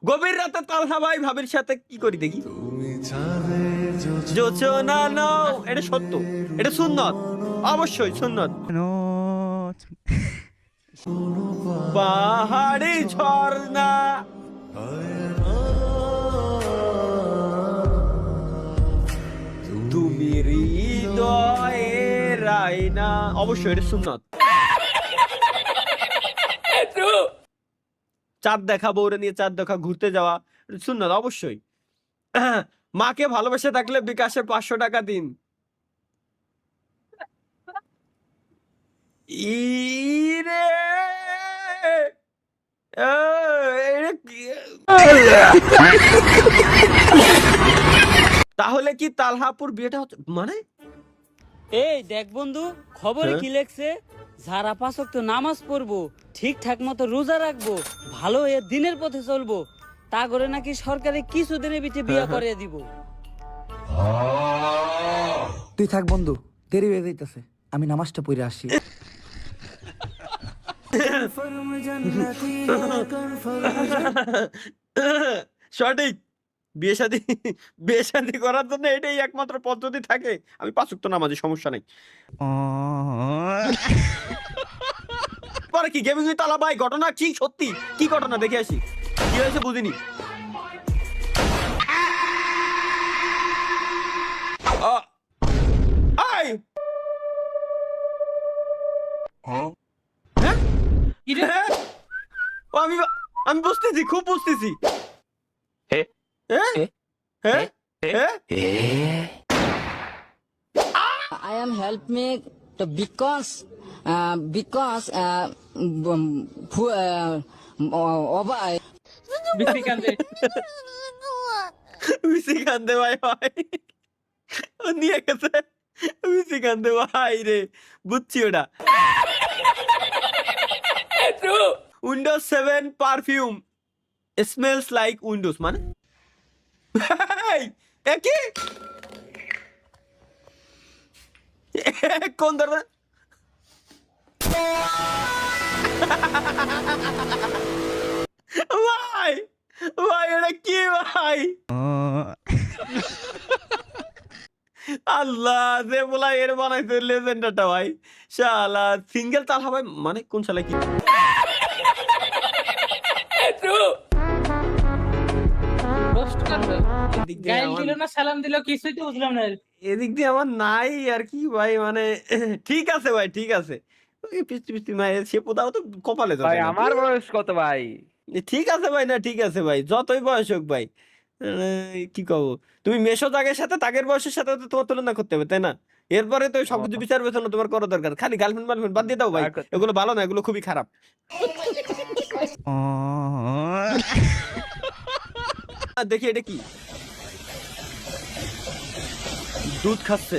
গভীর রাতে তালহা ভাই ভাবির সাথে কি করি দেখি। যোচনা নাও, এটা সত্য, এটা সুন্নত, অবশ্যই সুন্নত। পাহাড়ি ঝর্ণা তুমি হৃদয়ের আয়না, অবশ্যই এটা সুন্নত। চাঁদ দেখা, বউরে নিয়ে চাঁদ দেখা, ঘুরতে যাওয়া সুন্নত অবশ্যই। মাকে ভালোবেসে থাকলে বিকাশে 500 টাকা দিন। ইরে তাহলে কি তালহাপুর বিয়েটা হচ্ছে মানে? এই দেখ বন্ধু, খবরে কি লেখছে, যারা 5 ওয়াক্ত নামাজ পড়বো, ঠিকঠাক মতো রোজা রাখবো, ভালো এ দিনের পথে চলবো, তা করে নাকি সরকারে কিছুদিনের ভিতরে বিয়ে করে দিব। তুই থাক বন্ধু, দেরি হয়ে যাইতেছে, আমি নামাজটা পড়ে আসি। সঠিক। বিয়ে শাদী করার জন্য এটাই একমাত্র পদ্ধতি থাকে। আমি 5 ওয়াক্ত নামাজি, সমস্যা নাই। পরে কি গেমিং উইথ তালা ভাই ঘটনা কি সত্যি? কি ঘটনা দেখে আসি, কি হয়েছে বুঝিনি। আমি বুঝতেছি, খুব বুঝতেছি। I am help me to because বিসি কান্দে ভাই ভাই, ও নিয়ে গেছে বিসি কান্দে ভাই রে, বুঝছি ওটা। Windows 7 perfume smells like Windows মানে একই কোন ধরনের? ভাই ভাই এটা কি ভাই? আল্লাহ, যে বলা এর বানাইছে লেজেন্ডারটা ভাই, শালা সিঙ্গেল তালহা ভাই মানে কোন শালা কি? এদিক দিয়ে আমার নাই আর কি ভাই, মানে ঠিক আছে ভাই, ঠিক আছে। পিস্তি পিস্তি মায়ের সে পোতাও তো কপালে ভাই আমার বয়স কত ভাই? ঠিক আছে ভাই, না ঠিক আছে ভাই, যতই বয়স হোক ভাই। কি কব, তুমি মেশো তাগের সাথে তাগের বয়সের সাথে তো তোমার তুলনা করতে হবে, তাই না? এরপরে তো সবকিছু বিচার বিবেচনা তোমার করা দরকার। খালি গার্লফ্রেন্ড মার্লফ্রেন্ড বাদ দিয়ে দাও ভাই, এগুলো ভালো না, এগুলো খুবই খারাপ। দেখি এটা কি, দুধ খাচ্ছে।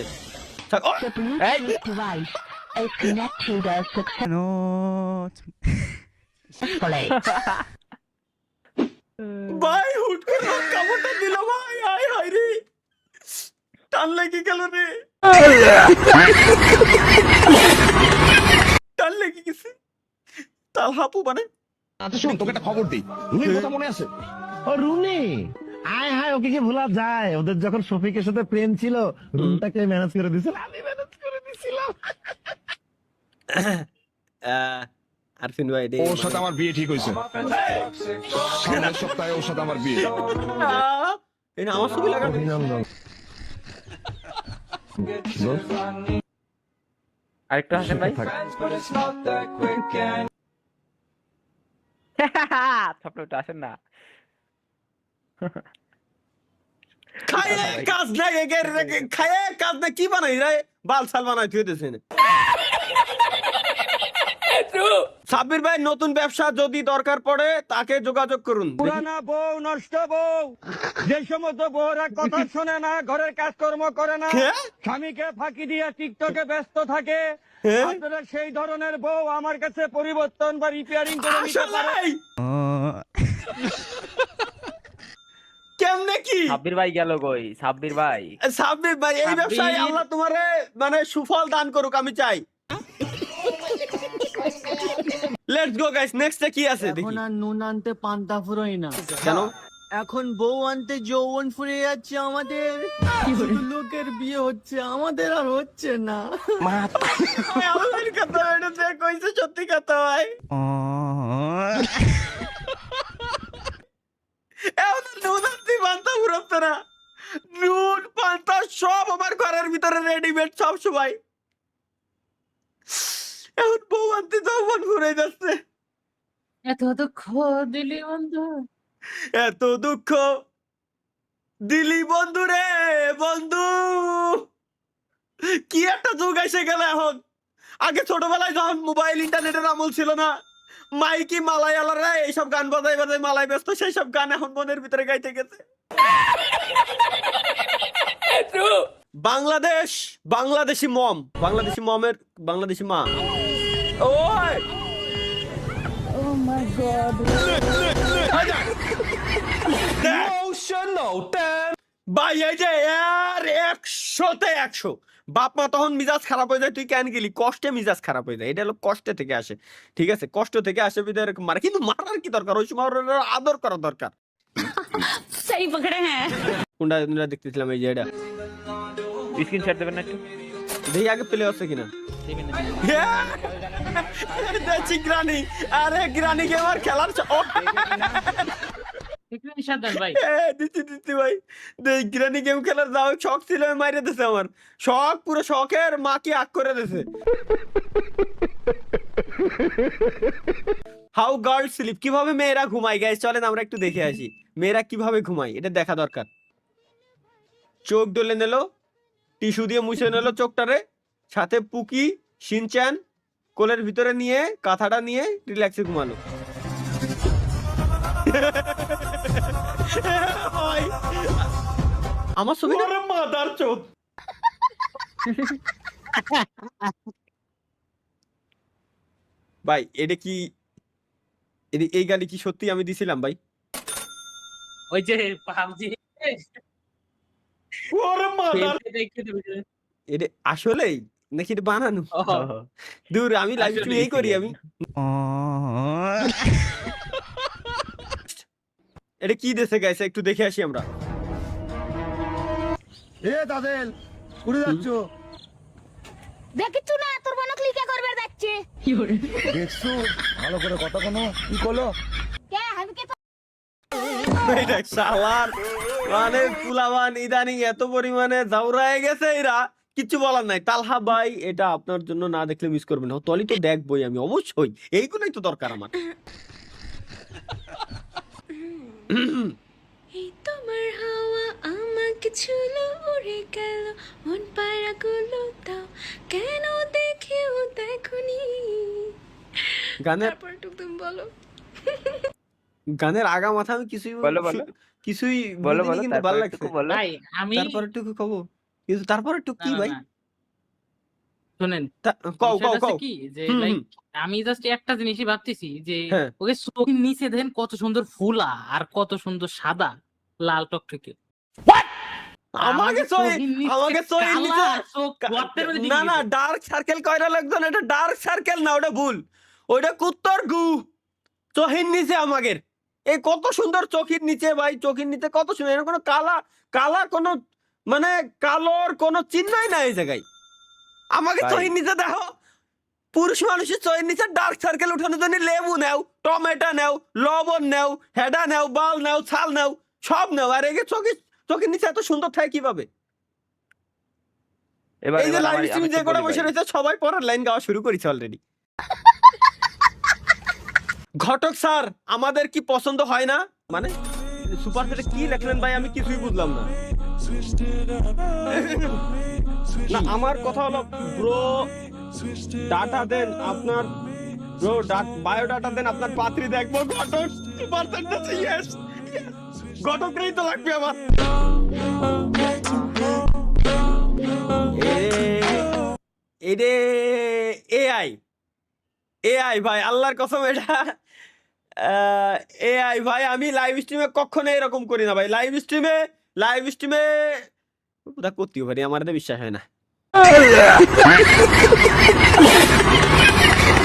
ভাই হুট করে কামড়টা দিল ভাই, আয় হায় রে, টান লেগে গেল রে, টান লেগে গেছে। তালহাপু মানে আচ্ছা শোন, তোকে একটা খবর দিই, রুনির কথা মনে আছে? ও রুনি, আয় হায়, ওকে কি ভোলা যায়? ওদের যখন শফিকের সাথে প্রেম ছিল, রুমটাকে ম্যানেজ করে দিয়েছিল, আমি ম্যানেজ করে দিয়েছিলাম। আরফিন ভাই ওর সাথে আমার বিয়ে ঠিক হয়েছে, সামনের সপ্তাহে ওর সাথে আমার বিয়ে। এটা আমার ছবি লাগানো। অভিনন্দন। আরেকটু হাসেন ভাই। থাপড়টা আসেন না। খায়ে কাজ নাই, এগের খায়ে কাজ নাই, কি বানাই রে? বাল সাল বানাই থুয়ে দিয়েছেন। সাব্বির ভাই নতুন ব্যবসা যদি দরকার পড়ে তাকে যোগাযোগ করুন। পুরানা বউ, নষ্ট বউ, যে সমস্ত বউরা কথা শোনে না, ঘরের কাজকর্ম করে না, স্বামীকে ফাঁকি দিয়ে টিকটকে ব্যস্ত থাকে, আপনারা সেই ধরনের বউ আমার কাছে পরিবর্তন বা রিপেয়ারিং করে নিতে পারেন। কেমনে কি সাব্বির ভাই গেল কই? সাব্বির ভাই, সাব্বির ভাই এই ব্যবসায় আল্লাহ তোমারে মানে সুফল দান করুক, আমি চাই। লেটস গো গাইস, নেক্সটে কি আছে দেখি। এখন আর নুন আনতে পান্তা ফুরোই না, কেন? এখন বউ আনতে যৌবন ফুরিয়ে যাচ্ছে আমাদের। শুধু লোকের বিয়ে হচ্ছে, আমাদের আর হচ্ছে না। আমার কথা এটা যে কইছে সত্যি কথা ভাই। এখন নুন আনতে পান্তা ফুরাচ্ছে না, নুন পান্তা সব আমার ঘরের ভিতরে রেডিমেড সব সময়। এখন বউ আনতে যৌবন ফুরে যাচ্ছে। এত দুঃখ দিলি বন্ধু, এত দুঃখ দিলি বন্ধু রে বন্ধু। কি একটা যুগ এসে গেল এখন। আগে ছোটবেলায় যখন মোবাইল ইন্টারনেটের আমল ছিল না, মাইকি মালায়ালারা এইসব গান বাজাই বাজাই মালাই ব্যস্ত, সেই সব গান এখন মনের ভিতরে গাইতে গেছে। বাংলাদেশ, বাংলাদেশি মম, বাংলাদেশি মমের বাংলাদেশি মা। ওই ভাই এই যে আর 100-তে 100 বাপ মা তখন মিজাজ খারাপ হয়ে যায়, তুই কেন গেলি, কষ্টে মিজাজ খারাপ হয়ে যায়। এটা হলো কষ্টে থেকে আসে, ঠিক আছে, কষ্ট থেকে আসে বিধায় এরকম মারে। কিন্তু মারার কি দরকার, ওই সময় ওর আদর করা দরকার। সেই পকড়ে হ্যাঁ। কোনটা দেখতেছিলাম এই যে এটা, স্ক্রিনশট দেবেন না একটু? দেখি আগে প্লে হচ্ছে কিনা। দেখছি গ্রানি, আরে গ্রানি কে আমার খেলার ভাই দিচ্ছি ভাই, গ্রানি গেম খেলার যাও শখ ছিল, মাইরে দিছে আমার শখ, পুরো শখের মাকে আগ করে দিছে। হাউ গার্ল স্লিপ, কিভাবে মেয়েরা ঘুমায় গাইস, চলেন আমরা একটু দেখে আসি মেয়েরা কিভাবে ঘুমায়, এটা দেখা দরকার। চোখ ডলে নিল, টিস্যু দিয়ে মুছে নিল চোখটারে, সাথে পুকি শিনচ্যান কোলের ভিতরে নিয়ে কাঁথাটা নিয়ে রিল্যাক্সে ঘুমালো। আমার ছবি না মাদার চোখ। ভাই এটা কি, এই গালি কি সত্যি আমি দিছিলাম ভাই? ওই যে পাবজি এটা আসলেই নাকি এটা বানানো? দূর, আমি লাইভ স্ট্রিম এই করি আমি। এটা কি দেশে গেছে একটু দেখে আসি আমরা। এ দাদেল উড়ে যাচ্ছ, দেখিচ্ছু না তোর বোন ক্লিকে করবে যাচ্ছে। দেখছো ভালো করে কথা কোনো কি করলো? কে আমি কে এটা শালার মানে পুলাবান ইদানিং এত পরিমাণে জাউরায় গেছে, এরা কিছু বলার নাই। তালহা ভাই এটা আপনার জন্য না দেখলে মিস করবেন না, তলি তো দেখবই আমি অবশ্যই, এইগুলোই তো দরকার আমার। এই তোমার হাওয়া আমাকে ছুলো উড়ে গেল মন পায়রা গুলো দাও কেন দেখেও দেখনি। গানের তারপর একটু তুমি বলো। গানের আগা মাথা আমি কিছুই বলো, বলো। কিছুই বলো বুঝিনি, বলো, কিন্তু ভালো তারপর লাগছে। একটু বলো। ভাই আমি তারপর একটু কব, কিন্তু তারপর একটু কি না, ভাই না, শুনেন কও কও বিষয়টা হচ্ছে কও। কি যে হুম, লাইক হুম। আমি জাস্ট একটা জিনিসই ভাবতেছি যে হ্যাঁ। ওকে চোখের নিচে দেন কত সুন্দর ফুলা আর কত সুন্দর সাদা লাল টকটকে। আমাকে আমাকে না না ডার্ক সার্কেল কয়রা লাগতো না, এটা ডার্ক সার্কেল না, ওটা ভুল, ওইটা কুত্তর গু। চোখের নিচে আমাদের এই কত সুন্দর চোখের নিচে ভাই, চোখের নিচে কত সুন্দর, এর কোনো কালা কালা কোনো মানে কালোর কোনো চিহ্নই নাই এই জায়গায়। আমাকে ভাই। চোখের নিচে দেখো, পুরুষ মানুষের চোখের নিচে ডার্ক সার্কেল উঠানোর জন্য লেবু নেও, টমেটো নেও, লবণ নেও, হেডা নেও, বাল নেও, ছাল নেও, সব নেও, আর এগে চোখের নিচে এত সুন্দর থাকে কিভাবে? এবার এই যে এবার লাইভ আমি স্ট্রিমে একটু যে করে বলি বসে ভাই। রয়েছে সবাই পড়ার লাইন গাওয়া শুরু করেছে অলরেডি। ঘটক স্যার আমাদের কি পছন্দ হয় না, মানে সুপার সেটে কি লেখলেন ভাই আমি কিছুই বুঝলাম না। না আমার কথা হলো ব্রো ডাটা দেন আপনার, ব্রো বায়োডাটা দেন, আপনার পাত্রী দেখবো। ঘটক সুপার সেট আছে, ইয়েস ঘটকরেই তো লাগবে আমার। এরে এআই এআই ভাই, আল্লাহর কসম এটা এআই ভাই। আমি লাইভ স্ট্রিমে কখনো এরকম করি না ভাই, লাইভ স্ট্রিমে ওটা করতেও পারি, আমার বিশ্বাস হয় না।